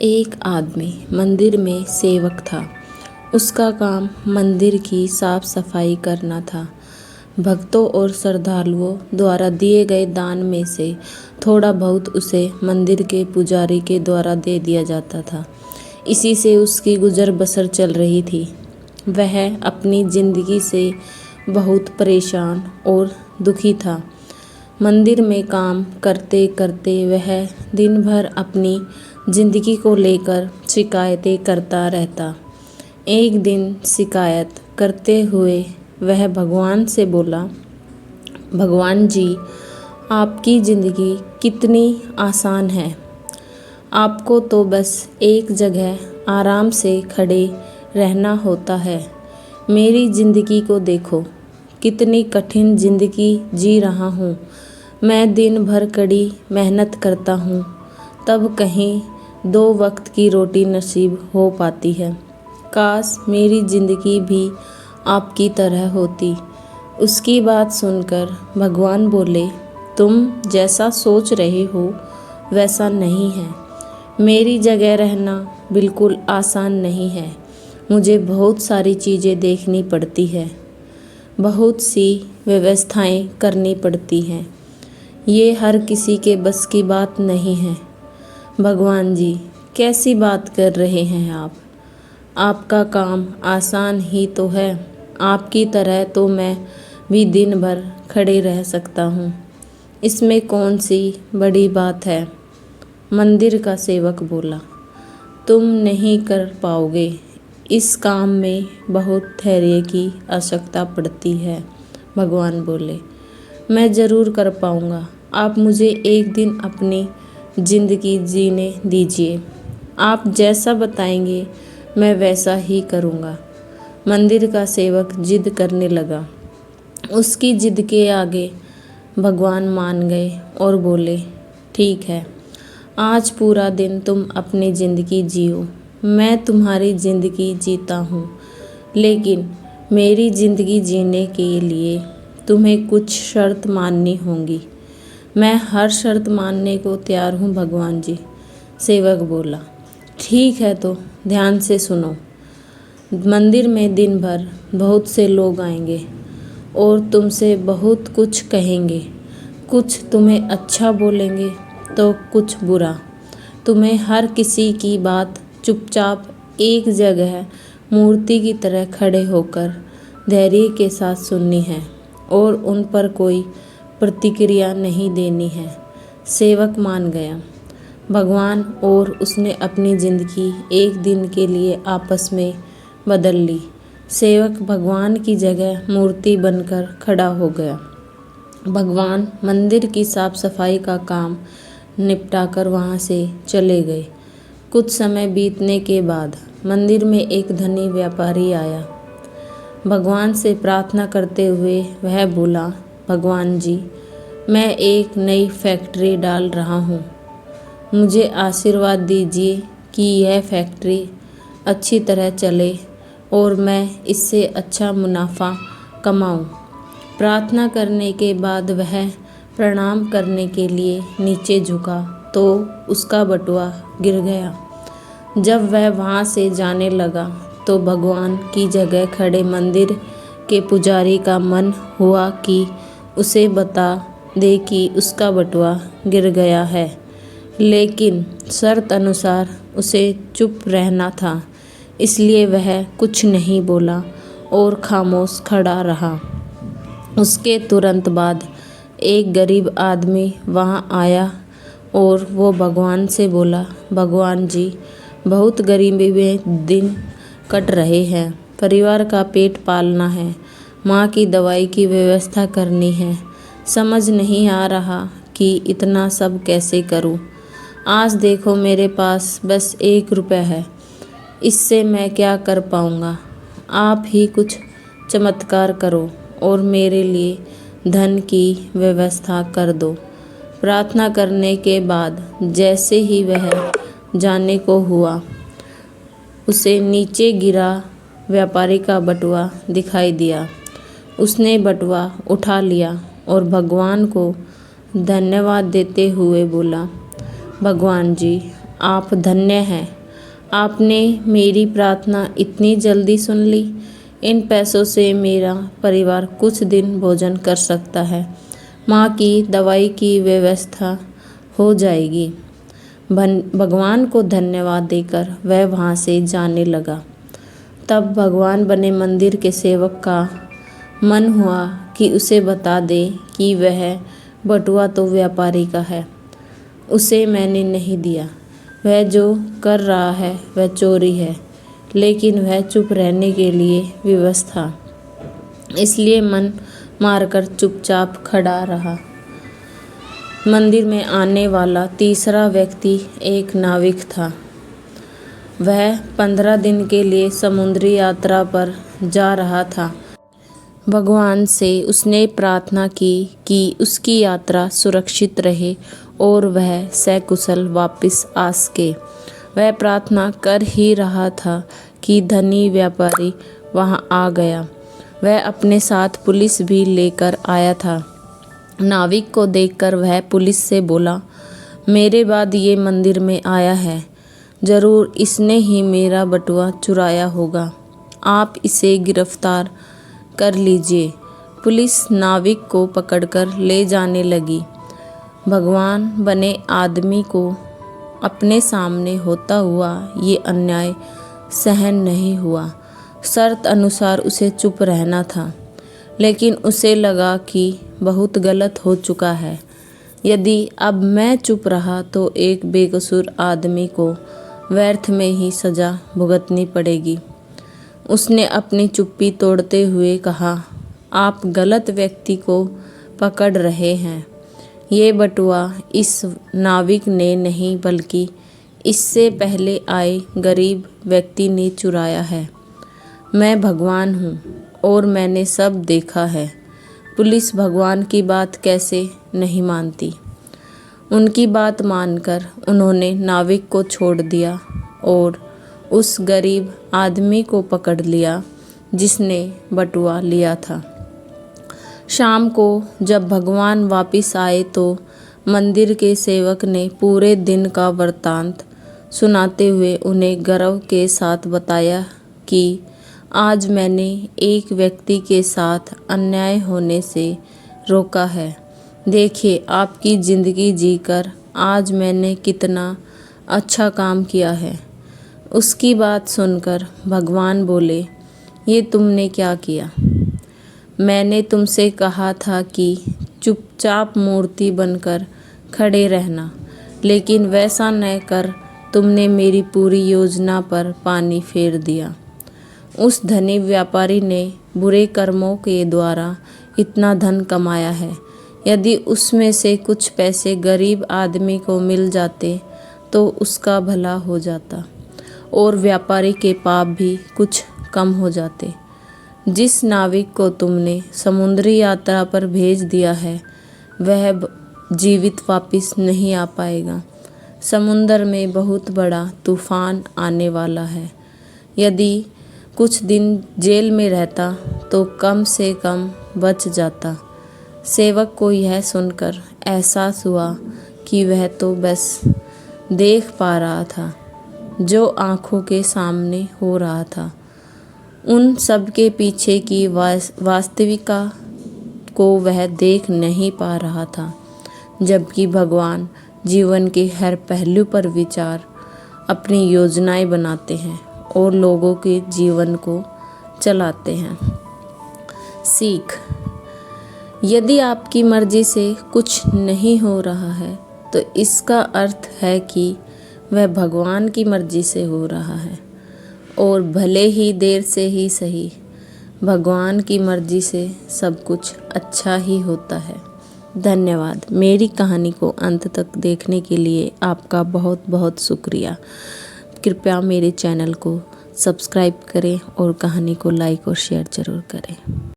एक आदमी मंदिर में सेवक था। उसका काम मंदिर की साफ सफाई करना था। भक्तों और श्रद्धालुओं द्वारा दिए गए दान में से थोड़ा बहुत उसे मंदिर के पुजारी के द्वारा दे दिया जाता था। इसी से उसकी गुजर बसर चल रही थी। वह अपनी जिंदगी से बहुत परेशान और दुखी था। मंदिर में काम करते करते वह दिन भर अपनी जिंदगी को लेकर शिकायतें करता रहता। एक दिन शिकायत करते हुए वह भगवान से बोला, भगवान जी, आपकी ज़िंदगी कितनी आसान है। आपको तो बस एक जगह आराम से खड़े रहना होता है। मेरी ज़िंदगी को देखो, कितनी कठिन ज़िंदगी जी रहा हूँ। मैं दिन भर कड़ी मेहनत करता हूँ, तब कहीं 2 वक्त की रोटी नसीब हो पाती है। काश मेरी ज़िंदगी भी आपकी तरह होती। उसकी बात सुनकर भगवान बोले, तुम जैसा सोच रहे हो वैसा नहीं है। मेरी जगह रहना बिल्कुल आसान नहीं है। मुझे बहुत सारी चीज़ें देखनी पड़ती है, बहुत सी व्यवस्थाएं करनी पड़ती हैं। ये हर किसी के बस की बात नहीं है। भगवान जी, कैसी बात कर रहे हैं आप? आपका काम आसान ही तो है। आपकी तरह तो मैं भी दिन भर खड़े रह सकता हूँ। इसमें कौन सी बड़ी बात है? मंदिर का सेवक बोला, तुम नहीं कर पाओगे। इस काम में बहुत धैर्य की आवश्यकता पड़ती है। भगवान बोले, मैं ज़रूर कर पाऊँगा। आप मुझे एक दिन अपनी ज़िंदगी जीने दीजिए। आप जैसा बताएंगे मैं वैसा ही करूँगा। मंदिर का सेवक जिद करने लगा। उसकी जिद के आगे भगवान मान गए और बोले, ठीक है, आज पूरा दिन तुम अपनी ज़िंदगी जियो। मैं तुम्हारी ज़िंदगी जीता हूँ, लेकिन मेरी ज़िंदगी जीने के लिए तुम्हें कुछ शर्त माननी होंगी। मैं हर शर्त मानने को तैयार हूँ भगवान जी। सेवक बोला, ठीक है, तो ध्यान से सुनो। मंदिर में दिन भर बहुत से लोग आएंगे और तुमसे बहुत कुछ कहेंगे। कुछ तुम्हें अच्छा बोलेंगे तो कुछ बुरा। तुम्हें हर किसी की बात चुपचाप एक जगह मूर्ति की तरह खड़े होकर धैर्य के साथ सुननी है और उन पर कोई प्रतिक्रिया नहीं देनी है। सेवक मान गया। भगवान और उसने अपनी ज़िंदगी एक दिन के लिए आपस में बदल ली। सेवक भगवान की जगह मूर्ति बनकर खड़ा हो गया। भगवान मंदिर की साफ सफाई का काम निपटाकर वहाँ से चले गए। कुछ समय बीतने के बाद मंदिर में एक धनी व्यापारी आया। भगवान से प्रार्थना करते हुए वह बोला, भगवान जी, मैं एक नई फैक्ट्री डाल रहा हूँ। मुझे आशीर्वाद दीजिए कि यह फैक्ट्री अच्छी तरह चले और मैं इससे अच्छा मुनाफा कमाऊँ। प्रार्थना करने के बाद वह प्रणाम करने के लिए नीचे झुका तो उसका बटुआ गिर गया। जब वह वहाँ से जाने लगा तो भगवान की जगह खड़े मंदिर के पुजारी का मन हुआ कि उसे बता दे कि उसका बटुआ गिर गया है, लेकिन शर्त अनुसार उसे चुप रहना था। इसलिए वह कुछ नहीं बोला और खामोश खड़ा रहा। उसके तुरंत बाद एक गरीब आदमी वहाँ आया और वो भगवान से बोला, भगवान जी, बहुत गरीबी में दिन कट रहे हैं। परिवार का पेट पालना है, माँ की दवाई की व्यवस्था करनी है। समझ नहीं आ रहा कि इतना सब कैसे करूँ। आज देखो, मेरे पास बस 1 रुपया है। इससे मैं क्या कर पाऊँगा? आप ही कुछ चमत्कार करो और मेरे लिए धन की व्यवस्था कर दो। प्रार्थना करने के बाद जैसे ही वह जाने को हुआ, उसे नीचे गिरा व्यापारी का बटुआ दिखाई दिया। उसने बटुआ उठा लिया और भगवान को धन्यवाद देते हुए बोला, भगवान जी, आप धन्य हैं। आपने मेरी प्रार्थना इतनी जल्दी सुन ली। इन पैसों से मेरा परिवार कुछ दिन भोजन कर सकता है। माँ की दवाई की व्यवस्था हो जाएगी। भगवान को धन्यवाद देकर वह वहाँ से जाने लगा। तब भगवान बने मंदिर के सेवक का मन हुआ कि उसे बता दे कि वह बटुआ तो व्यापारी का है, उसे मैंने नहीं दिया। वह जो कर रहा है वह चोरी है। लेकिन वह चुप रहने के लिए विवश था, इसलिए मन मारकर चुपचाप खड़ा रहा। मंदिर में आने वाला तीसरा व्यक्ति एक नाविक था। वह 15 दिन के लिए समुद्री यात्रा पर जा रहा था। भगवान से उसने प्रार्थना की कि उसकी यात्रा सुरक्षित रहे और वह सकुशल वापस आ सके। वह प्रार्थना कर ही रहा था कि धनी व्यापारी वहां आ गया। वह अपने साथ पुलिस भी लेकर आया था। नाविक को देखकर वह पुलिस से बोला, मेरे बाद ये मंदिर में आया है, जरूर इसने ही मेरा बटुआ चुराया होगा। आप इसे गिरफ्तार कर लीजिए। पुलिस नाविक को पकड़कर ले जाने लगी। भगवान बने आदमी को अपने सामने होता हुआ ये अन्याय सहन नहीं हुआ। शर्त अनुसार उसे चुप रहना था, लेकिन उसे लगा कि बहुत गलत हो चुका है। यदि अब मैं चुप रहा तो एक बेकसूर आदमी को व्यर्थ में ही सजा भुगतनी पड़ेगी। उसने अपनी चुप्पी तोड़ते हुए कहा, आप गलत व्यक्ति को पकड़ रहे हैं। ये बटुआ इस नाविक ने नहीं बल्कि इससे पहले आए गरीब व्यक्ति ने चुराया है। मैं भगवान हूँ और मैंने सब देखा है। पुलिस भगवान की बात कैसे नहीं मानती। उनकी बात मानकर उन्होंने नाविक को छोड़ दिया और उस गरीब आदमी को पकड़ लिया जिसने बटुआ लिया था। शाम को जब भगवान वापस आए तो मंदिर के सेवक ने पूरे दिन का वृत्तांत सुनाते हुए उन्हें गर्व के साथ बताया कि आज मैंने एक व्यक्ति के साथ अन्याय होने से रोका है। देखिए, आपकी ज़िंदगी जीकर आज मैंने कितना अच्छा काम किया है। उसकी बात सुनकर भगवान बोले, ये तुमने क्या किया? मैंने तुमसे कहा था कि चुपचाप मूर्ति बनकर खड़े रहना, लेकिन वैसा न कर तुमने मेरी पूरी योजना पर पानी फेर दिया। उस धनी व्यापारी ने बुरे कर्मों के द्वारा इतना धन कमाया है। यदि उसमें से कुछ पैसे गरीब आदमी को मिल जाते तो उसका भला हो जाता और व्यापारी के पाप भी कुछ कम हो जाते। जिस नाविक को तुमने समुद्री यात्रा पर भेज दिया है वह जीवित वापस नहीं आ पाएगा। समुद्र में बहुत बड़ा तूफान आने वाला है। यदि कुछ दिन जेल में रहता तो कम से कम बच जाता। सेवक को यह सुनकर एहसास हुआ कि वह तो बस देख पा रहा था जो आँखों के सामने हो रहा था। उन सब के पीछे की वास्तविकता को वह देख नहीं पा रहा था, जबकि भगवान जीवन के हर पहलू पर विचार अपनी योजनाएं बनाते हैं और लोगों के जीवन को चलाते हैं। सीख: यदि आपकी मर्जी से कुछ नहीं हो रहा है तो इसका अर्थ है कि वह भगवान की मर्जी से हो रहा है, और भले ही देर से ही सही, भगवान की मर्जी से सब कुछ अच्छा ही होता है। धन्यवाद। मेरी कहानी को अंत तक देखने के लिए आपका बहुत बहुत शुक्रिया। कृपया मेरे चैनल को सब्सक्राइब करें और कहानी को लाइक और शेयर ज़रूर करें।